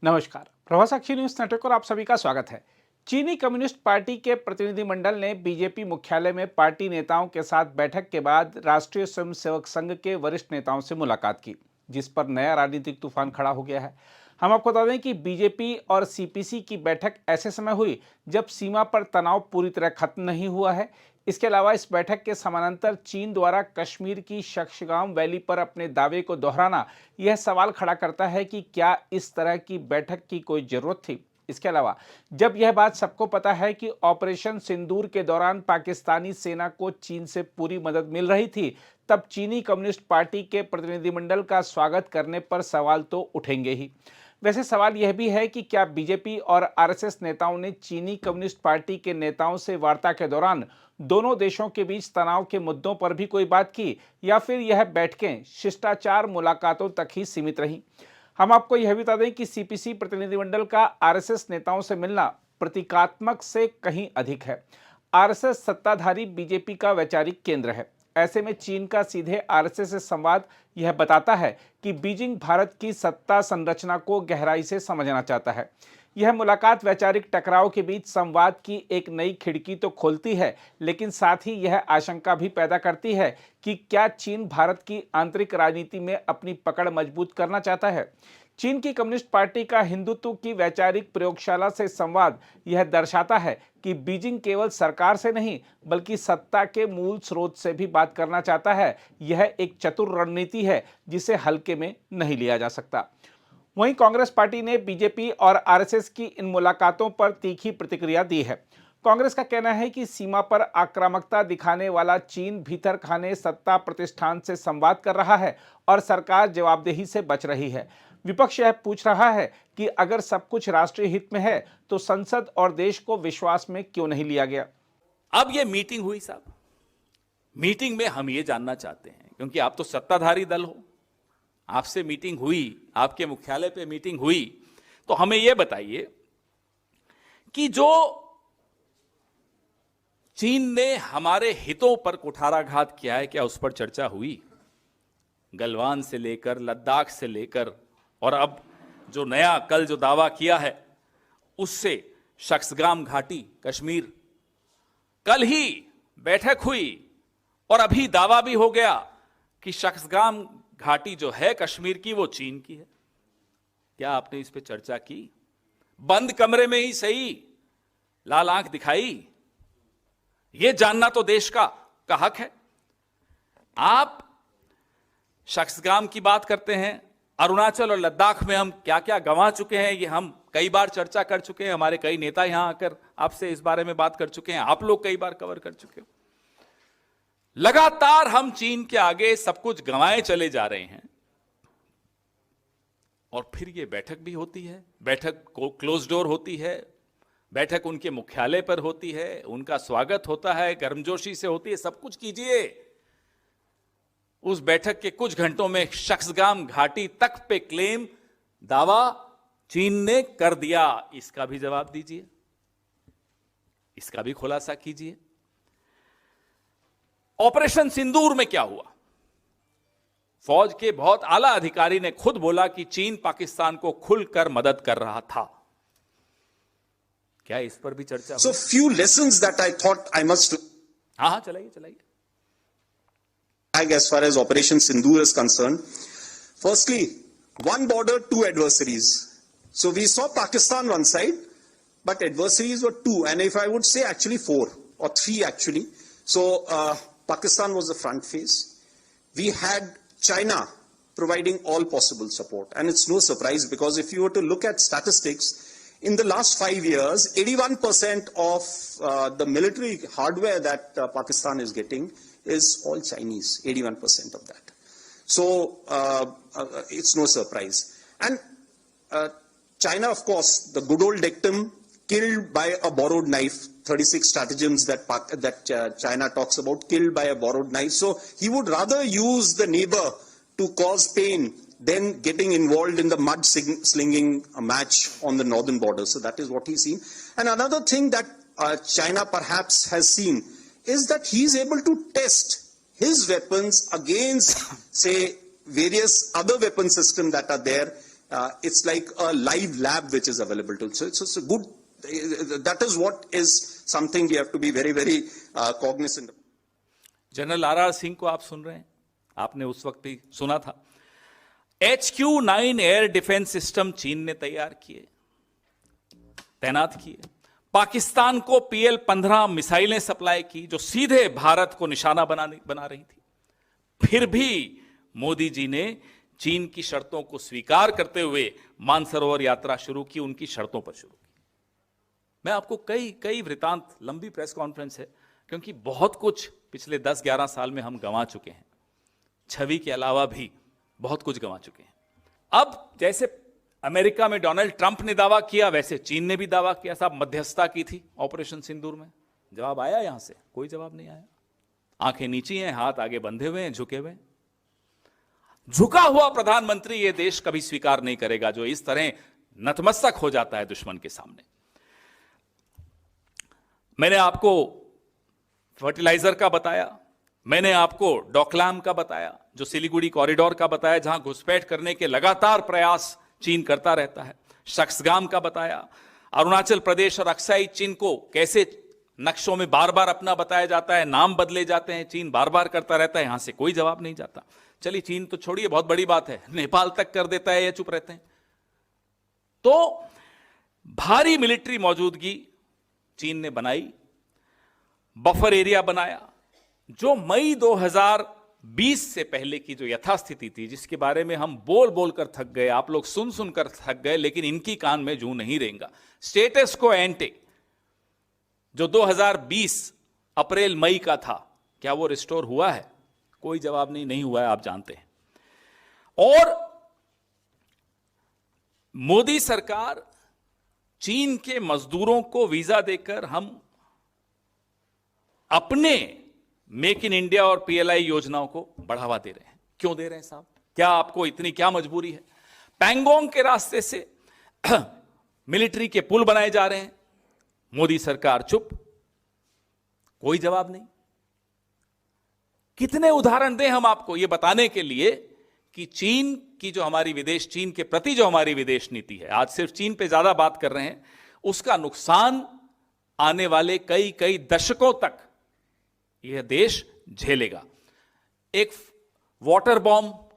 नमस्कार, Prabhasakshi news network पर आप सभी का स्वागत है। चीनी कम्युनिस्ट पार्टी के प्रतिनिधिमंडल ने बीजेपी मुख्यालय में पार्टी नेताओं के साथ बैठक के बाद राष्ट्रीय स्वयंसेवक संघ के वरिष्ठ नेताओं से मुलाकात की, जिस पर नया राजनीतिक तूफान खड़ा हो गया है। हम आपको बता दें कि बीजेपी और सीपीसी की बैठक ऐसे समय हुई जब सीमा पर तनाव पूरी तरह खत्म नहीं हुआ है। इसके अलावा इस बैठक के समानांतर चीन द्वारा कश्मीर की शक्सगाम वैली पर अपने दावे को दोहराना यह सवाल खड़ा करता है कि क्या इस तरह की बैठक की कोई जरूरत थी। इसके अलावा जब यह बात सबको पता है कि ऑपरेशन सिंदूर के दौरान पाकिस्तानी सेना को चीन से पूरी मदद मिल रही थी, तब चीनी कम्युनिस्ट पार्टी के प्रतिनिधिमंडल का स्वागत करने पर सवाल तो उठेंगे ही। वैसे सवाल यह भी है कि क्या बीजेपी और आरएसएस नेताओं ने चीनी कम्युनिस्ट पार्टी के नेताओं से वार्ता के दौरान दोनों देशों के बीच तनाव के मुद्दों पर भी कोई बात की, या फिर यह बैठकें शिष्टाचार मुलाकातों तक ही सीमित रहीं। हम आपको यह भी बता दें कि सीपीसी प्रतिनिधिमंडल का आरएसएस नेताओं से मिलना प्रतीकात्मक से कहीं अधिक है। आरएसएस सत्ताधारी बीजेपी का वैचारिक केंद्र है। ऐसे में चीन का सीधे आरएसएस से संवाद यह बताता है कि बीजिंग भारत की सत्ता संरचना को गहराई से समझना चाहता है। यह मुलाकात वैचारिक टकराव के बीच संवाद की एक नई खिड़की तो खोलती है, लेकिन साथ ही यह आशंका भी पैदा करती है कि क्या चीन भारत की आंतरिक राजनीति में अपनी पकड़ मजबूत करना चाहता है। चीन की कम्युनिस्ट पार्टी का हिंदुत्व की वैचारिक प्रयोगशाला से संवाद यह दर्शाता है कि बीजिंग केवल सरकार से नहीं बल्कि सत्ता के मूल स्रोत से भी बात करना चाहता है। यह एक चतुर रणनीति है जिसे हल्के में नहीं लिया जा सकता। वहीं कांग्रेस पार्टी ने बीजेपी और आरएसएस की इन मुलाकातों पर तीखी प्रतिक्रिया दी है। कांग्रेस का कहना है कि सीमा पर आक्रामकता दिखाने वाला चीन भीतर खाने सत्ता प्रतिष्ठान से संवाद कर रहा है और सरकार जवाबदेही से बच रही है। विपक्ष यह पूछ रहा है कि अगर सब कुछ राष्ट्रीय हित में है तो संसद और देश को विश्वास में क्यों नहीं लिया गया। अब ये मीटिंग हुई साहब, मीटिंग में हम ये जानना चाहते हैं, क्योंकि आप तो सत्ताधारी दल हो, आपसे मीटिंग हुई, आपके मुख्यालय पे मीटिंग हुई, तो हमें यह बताइए कि जो चीन ने हमारे हितों पर कुठाराघात किया है, क्या उस पर चर्चा हुई? गलवान से लेकर लद्दाख से लेकर और अब जो नया कल जो दावा किया है उससे शक्सगाम घाटी कश्मीर, कल ही बैठक हुई और अभी दावा भी हो गया कि शक्सगाम घाटी जो है कश्मीर की वो चीन की है। क्या आपने इस पे चर्चा की? बंद कमरे में ही सही, लाल आंख दिखाई? ये जानना तो देश का हक है। आप शक्सगाम की बात करते हैं, अरुणाचल और लद्दाख में हम क्या क्या गंवा चुके हैं, ये हम कई बार चर्चा कर चुके हैं। हमारे कई नेता यहां आकर आपसे इस बारे में बात कर चुके हैं, आप लोग कई बार कवर कर चुके हो। लगातार हम चीन के आगे सब कुछ गंवाए चले जा रहे हैं और फिर ये बैठक भी होती है, बैठक को क्लोज डोर होती है, बैठक उनके मुख्यालय पर होती है, उनका स्वागत होता है, गर्मजोशी से होती है, सब कुछ कीजिए। उस बैठक के कुछ घंटों में शक्सगाम घाटी तक पे क्लेम, दावा चीन ने कर दिया। इसका भी जवाब दीजिए, इसका भी खुलासा कीजिए। ऑपरेशन सिंदूर में क्या हुआ? फौज के बहुत आला अधिकारी ने खुद बोला कि चीन पाकिस्तान को खुलकर मदद कर रहा था। क्या इस पर भी चर्चा हुई? So few lessons that I thought I must. हाँ, चलाइए। As far as Operation Sindoor is concerned, firstly, one border, two adversaries. So we saw Pakistan one side, but adversaries were two, and if I would say actually four or three actually. So Pakistan was the front face. We had China providing all possible support, and it's no surprise because if you were to look at statistics, in the last 5 years, 81% of the military hardware that Pakistan is getting is all Chinese, 81% of that. So it's no surprise. And China, of course, the good old dictum, killed by a borrowed knife, 36 stratagems that China talks about, killed by a borrowed knife. So he would rather use the neighbor to cause pain than getting involved in the mud slinging match on the northern border. So that is what he's seen. And another thing that China perhaps has seen is that he's able to test his weapons against, say, various other weapon systems that are there, it's like a live lab which is available to. So it's a good. That is what is something we have to be very, very cognizant. General R Singh को आप सुन रहे हैं, आपने उस वक्त भी सुना था। HQ-9 एयर डिफेंस सिस्टम चीन ने तैयार किए, तैनात किए। पाकिस्तान को PL-15 मिसाइलें सप्लाई की जो सीधे भारत को निशाना बना रही थी। फिर भी मोदी जी ने चीन की शर्तों को स्वीकार करते हुए मानसरोवर यात्रा शुरू की, उनकी शर्तों पर शुरू की। मैं आपको कई वृतांत, लंबी प्रेस कॉन्फ्रेंस है क्योंकि बहुत कुछ पिछले 10-11 साल में हम गंवा चुके हैं, छवि के अलावा भी बहुत कुछ गंवा चुके हैं। अब जैसे अमेरिका में डोनाल्ड ट्रंप ने दावा किया, वैसे चीन ने भी दावा किया। साहब मध्यस्थता की थी ऑपरेशन सिंदूर में, जवाब आया यहां से? कोई जवाब नहीं आया। आंखें नीची हैं, हाथ आगे बंधे हुए हैं, झुके हुए हैं। झुका हुआ प्रधानमंत्री ये देश कभी स्वीकार नहीं करेगा जो इस तरह नतमस्तक हो जाता है दुश्मन के सामने। मैंने आपको फर्टिलाइजर का बताया, मैंने आपको डोकलाम का बताया, जो सिलीगुड़ी कॉरिडोर का बताया जहां घुसपैठ करने के लगातार प्रयास चीन करता रहता है। शख्सगाम का बताया, अरुणाचल प्रदेश और अक्साई चीन को कैसे नक्शों में बार बार अपना बताया जाता है, नाम बदले जाते हैं, चीन बार बार करता रहता है, यहां से कोई जवाब नहीं जाता। चलिए चीन तो छोड़िए, बहुत बड़ी बात है, नेपाल तक कर देता है या चुप रहते हैं। तो भारी मिलिट्री मौजूदगी चीन ने बनाई, बफर एरिया बनाया, जो मई 2020 से पहले की जो यथास्थिति थी, जिसके बारे में हम बोल बोल कर थक गए, आप लोग सुन सुनकर थक गए, लेकिन इनकी कान में जूं नहीं रहेगा। स्टेटस को एंटे जो 2020 अप्रैल मई का था, क्या वो रिस्टोर हुआ है? कोई जवाब नहीं हुआ है, आप जानते हैं। और मोदी सरकार चीन के मजदूरों को वीजा देकर हम अपने मेक इन इंडिया और PLI योजनाओं को बढ़ावा दे रहे हैं। क्यों दे रहे हैं साहब? क्या आपको इतनी क्या मजबूरी है? पैंगोंग के रास्ते से मिलिट्री के पुल बनाए जा रहे हैं, मोदी सरकार चुप, कोई जवाब नहीं। कितने उदाहरण दें हम आपको ये बताने के लिए कि चीन की जो हमारी विदेश, चीन के प्रति जो हमारी विदेश नीति है, आज सिर्फ चीन पे ज्यादा बात कर रहे हैं, उसका नुकसान आने वाले कई दशकों तक यह देश झेलेगा। एक वाटर बॉम्ब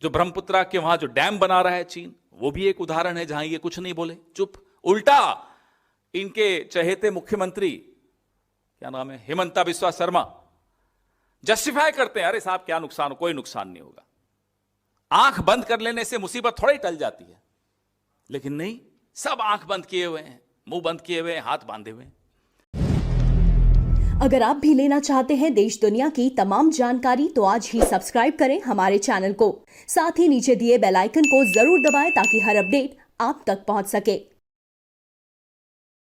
जो ब्रह्मपुत्रा के वहां जो डैम बना रहा है चीन, वो भी एक उदाहरण है जहां ये कुछ नहीं बोले, चुप। उल्टा इनके चहेते मुख्यमंत्री, क्या नाम है, हिमंता बिस्वा शर्मा, जस्टिफाई करते हैं, अरे साहब क्या नुकसान, कोई नुकसान नहीं होगा। आंख बंद कर लेने से मुसीबत थोड़ी टल जाती है, लेकिन नहीं, सब आंख बंद किए हुए हैं, मुंह बंद किए हुए हैं, हाथ बांधे हुए हैं। अगर आप भी लेना चाहते हैं देश दुनिया की तमाम जानकारी तो आज ही सब्सक्राइब करें हमारे चैनल को। साथ ही नीचे दिए बेल आइकन को जरूर दबाएं ताकि हर अपडेट आप तक पहुंच सके।